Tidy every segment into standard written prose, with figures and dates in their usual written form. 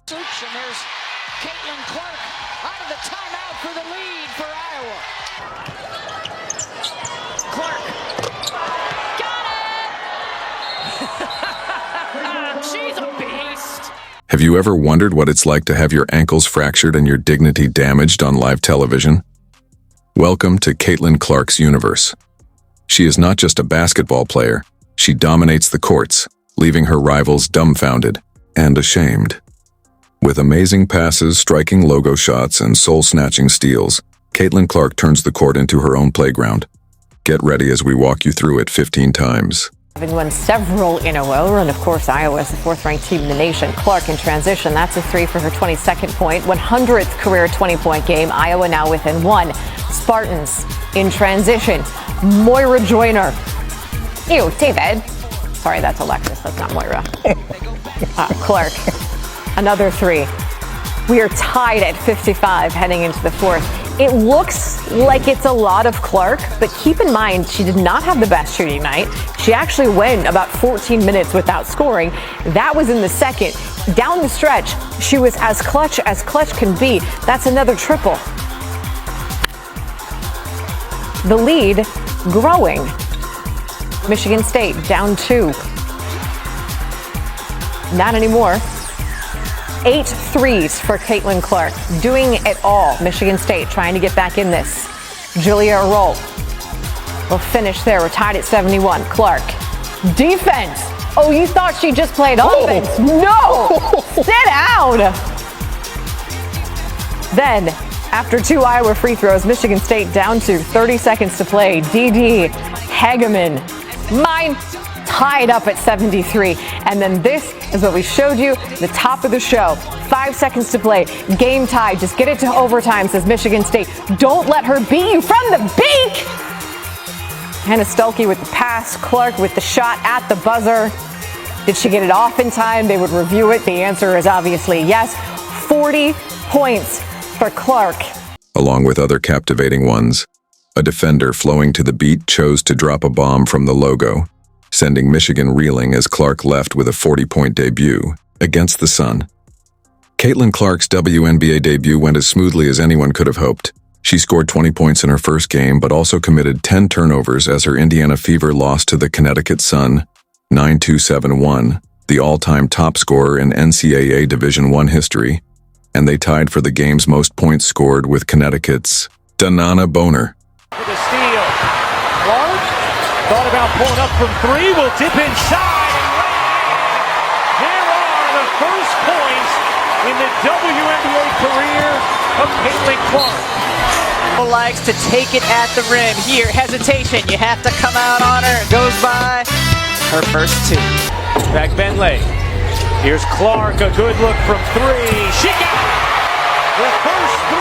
And there's Caitlin Clark out of the timeout for the lead for Iowa. Clark. Got it! She's a beast! Have you ever wondered what it's like to have your ankles fractured and your dignity damaged on live television? Welcome to Caitlin Clark's universe. She is not just a basketball player, she dominates the courts, leaving her rivals dumbfounded and ashamed. With amazing passes, striking logo shots, and soul-snatching steals, Caitlin Clark turns the court into her own playground. Get ready as we walk you through it 15 times. Having won several in a row, and of course Iowa is the fourth-ranked team in the nation. Clark in transition, that's a three for her 22nd point, 100th career 20-point game. Iowa now within one. Spartans in transition. Moira Joyner. Ew, David. Sorry, that's Alexis, that's not Moira. Clark. Another three. We are tied at 55 heading into the fourth. It looks like it's a lot of Clark, but keep in mind she did not have the best shooting night. She actually went about 14 minutes without scoring. That was in the second. Down the stretch, she was as clutch can be. That's another triple. The lead growing. Michigan State down 2. Not anymore. 8 threes for Caitlin Clark. Doing it all. Michigan State trying to get back in this. Julia Roll will finish there. We're tied at 71. Clark. Defense. Oh, you thought she just played offense. No! Sit down! Then, after 2 Iowa free throws, Michigan State down to 30 seconds to play. DD Hageman. Mine. Tied up at 73. And then this is what we showed you, the top of the show. 5 seconds to play. Game tied. Just get it to overtime, says Michigan State. Don't let her beat you from the beak! Hannah Stuelke with the pass. Clark with the shot at the buzzer. Did she get it off in time? They would review it. The answer is obviously yes. 40 points for Clark. Along with other captivating ones, a defender flowing to the beat chose to drop a bomb from the logo, sending Michigan reeling as Clark left with a 40-point debut against the Sun. Caitlin Clark's WNBA debut went as smoothly as anyone could have hoped. She scored 20 points in her first game, but also committed 10 turnovers as her Indiana Fever lost to the Connecticut Sun 9-2-7-1, the all-time top scorer in NCAA Division I history, and they tied for the game's most points scored with Connecticut's Danana Boner. With a steal. Clark thought about pulling up from three, will dip inside and lay. Here are the first points in the WNBA career of Caitlin Clark. Likes to take it at the rim. Here, hesitation. You have to come out on her. Goes by her first 2. Back Bentley. Here's Clark, a good look from three. She got the first 3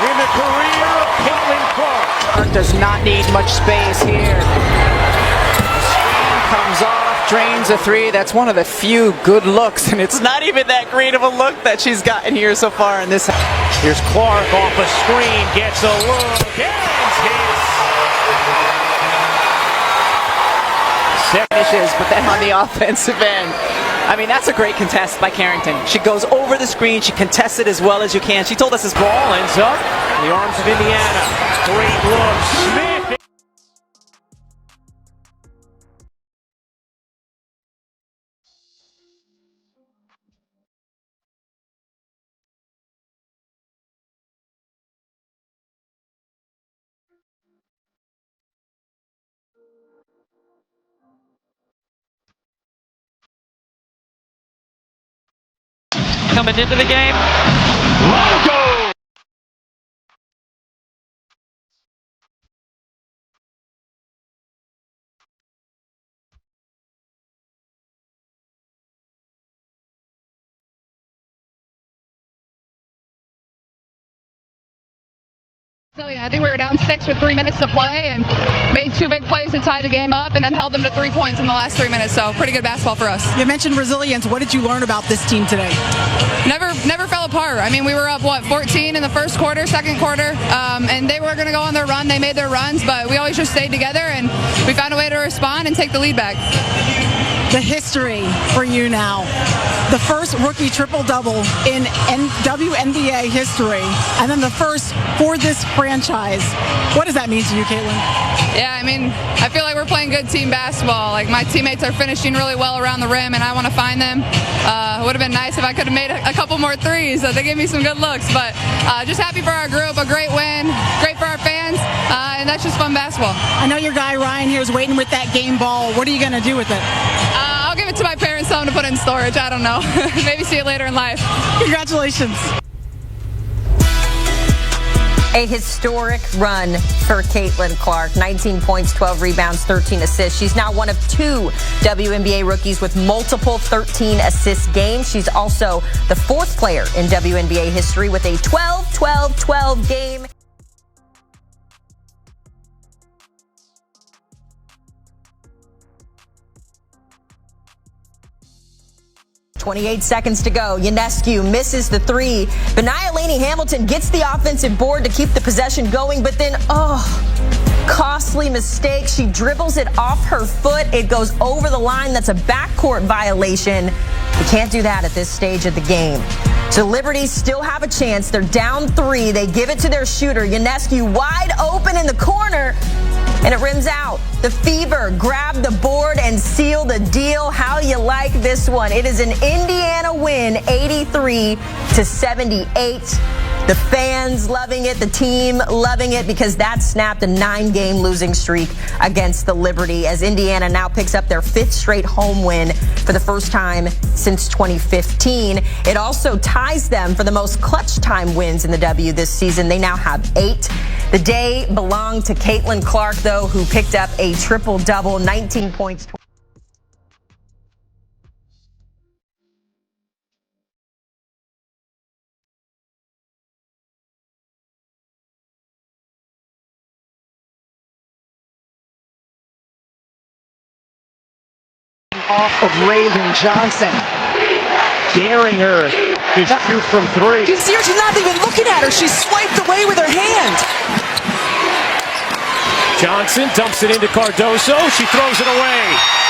in the career of Caitlin Clark. Clark does not need much space here. The screen comes off, drains a 3. That's one of the few good looks, and it's not even that great of a look that she's gotten here so far in this. Here's Clark off a screen, gets a look, and hits. Finishes, but then on the offensive end, I mean, that's a great contest by Carrington. She goes over the screen, she contests it as well as you can. She told us this ball ends up in the arms of Indiana. Great look, Smith. Coming into the game. Logo! So yeah, I think we were down 6 with 3 minutes to play and made 2 big plays to tie the game up and then held them to 3 points in the last 3 minutes. So pretty good basketball for us. You mentioned resilience. What did you learn about this team today? Never fell apart. I mean, we were up 14 in the first quarter, second quarter, and they were going to go on their run. They made their runs, but we always just stayed together and we found a way to respond and take the lead back. The history for you now. The first rookie triple-double in WNBA history, and then the first for this franchise. What does that mean to you, Caitlin? Yeah, I mean, I feel like we're playing good team basketball. Like, my teammates are finishing really well around the rim, and I want to find them. It would have been nice if I could have made a couple more threes. They gave me some good looks, but just happy for our group, a great win, great for our fans, and that's just fun basketball. I know your guy Ryan here is waiting with that game ball. What are you going to do with it? I'll give it to my parents, tell them to put it in storage. I don't know. Maybe see it later in life. Congratulations. A historic run for Caitlin Clark. 19 points, 12 rebounds, 13 assists. She's now one of 2 WNBA rookies with multiple 13-assist games. She's also the 4th player in WNBA history with a 12-12-12 game. .28 seconds to go. Ionescu misses the 3. Benaya Laney Hamilton gets the offensive board to keep the possession going, but then, costly mistake. She dribbles it off her foot. It goes over the line. That's a backcourt violation. You can't do that at this stage of the game. So Liberty still have a chance. They're down 3. They give it to their shooter. Ionescu wide open in the corner, and it rims out. The Fever grab the board and seal the deal. How you like this one? It is an Indiana win, 83-78. The fans loving it, the team loving it, because that snapped a 9-game losing streak against the Liberty, as Indiana now picks up their 5th straight home win for the first time since 2015. It also ties them for the most clutch time wins in the W this season. They now have 8. The day belonged to Caitlin Clark, though, who picked up a triple-double, 19 points. Off of Raven Johnson, daring her to shoot from 3. You see her? She's not even looking at her. She's swiped away with her hand. Johnson dumps it into Cardoso. She throws it away.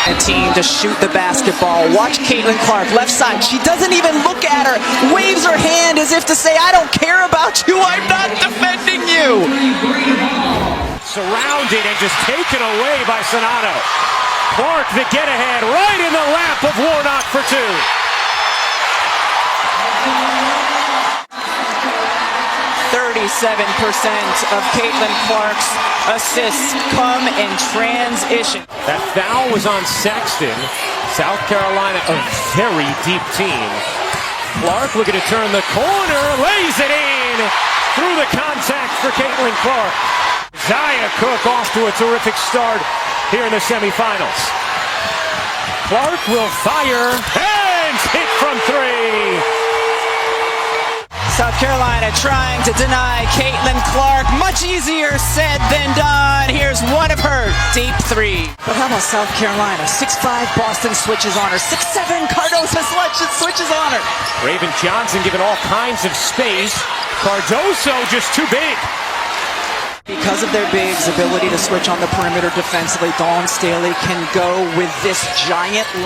A team to shoot the basketball. Watch Caitlin Clark, left side. She doesn't even look at her. Waves her hand as if to say, I don't care about you. I'm not defending you. Surrounded and just taken away by Sonato. Clark, the get-ahead, right in the lap of Warnock for 2. 37% of Caitlin Clark's assists come in transition. That foul was on Sexton. South Carolina, a very deep team. Clark looking to turn the corner, lays it in through the contact for Caitlin Clark. Zaya Cook off to a terrific start here in the semifinals. Clark will fire and hit from 3. South Carolina trying to deny Caitlin Clark. Much easier said than done. Here's one of her deep 3. But how about South Carolina? 6'5", Boston switches on her. 6'7", Cardoso switches on her. Raven Johnson given all kinds of space. Cardoso just too big. Because of their bigs' ability to switch on the perimeter defensively, Dawn Staley can go with this giant